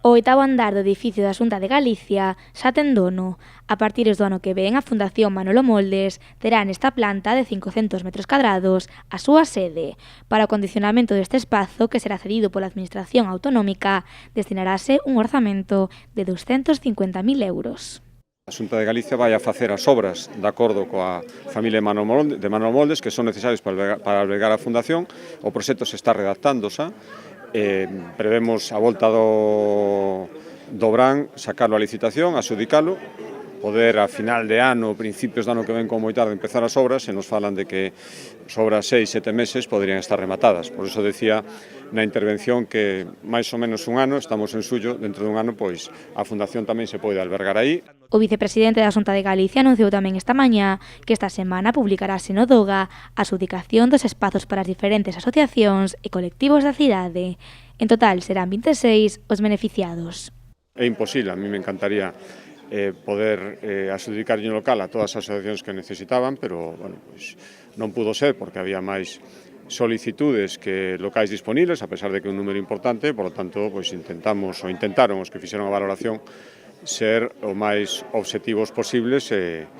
O oitavo andar do edificio da Xunta de Galicia xa ten dono. A partir do ano que ven, a Fundación Manolo Moldes terá nesta planta de 500 metros cadrados a súa sede. Para o condicionamento deste espazo, que será cedido pola Administración Autonómica, destinarase un orzamento de 250.000 euros. A Xunta de Galicia vai a facer as obras de acordo coa familia de Manolo Moldes que son necesarios para albergar a Fundación. O proxecto se está redactando xa. Prevemos a volta do Brán sacarlo a licitación, adxudicalo, poder a final de ano, principios de ano que ven con moi tarde empezar as obras, e nos falan de que sobre 6-7 meses poderían estar rematadas. Por iso decía na intervención que máis ou menos un ano, estamos en xullo, dentro dun ano pois a Fundación tamén se pode albergar aí. O vicepresidente da Xunta de Galicia anunciou tamén esta mañá que esta semana publicarase no DOGA a adxudicación dos espazos para as diferentes asociacións e colectivos da cidade. En total serán 26 os beneficiados. É imposible, a mí me encantaría poder adxudicar un local a todas as asociacións que necesitaban, pero bueno, pues, non pudo ser porque había máis solicitudes que locais disponibles, a pesar de que é un número importante, por lo tanto, pues, intentaron os que fixeron a valoración ser o máis obxectivos posibles e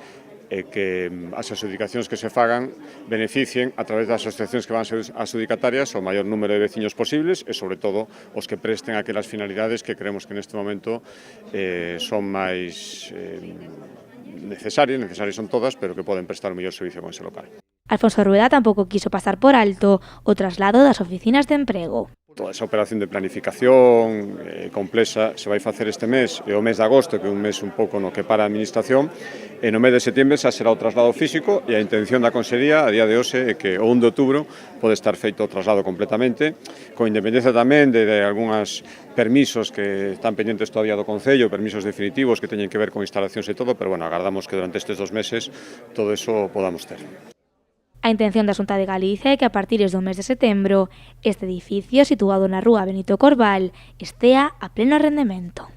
que as adxudicacións que se fagan beneficien a través das asociacións que van ser adxudicatarias o maior número de veciños posibles e, sobre todo, os que presten aquelas finalidades que creemos que neste momento son máis necesarias son todas, pero que poden prestar o mellor servicio con ese local. Alfonso Rueda tampouco quiso pasar por alto o traslado das oficinas de emprego. Toda esa operación de planificación complexa se vai facer este mes e o mes de agosto, que é un mes un pouco no que para a Administración, e no mes de setembro xa será o traslado físico e a intención da Consellería a día de hoxe é que o 1 de outubro pode estar feito o traslado completamente, con independencia tamén de algúns permisos que están pendentes todavía do Concello, permisos definitivos que teñen que ver con instalacións e todo, pero bueno, agardamos que durante estes 2 meses todo eso podamos ter. A intención da Xunta de Galicia é que a partir do mes de setembro este edificio, situado na rúa Benito Corbal, estea a pleno rendemento.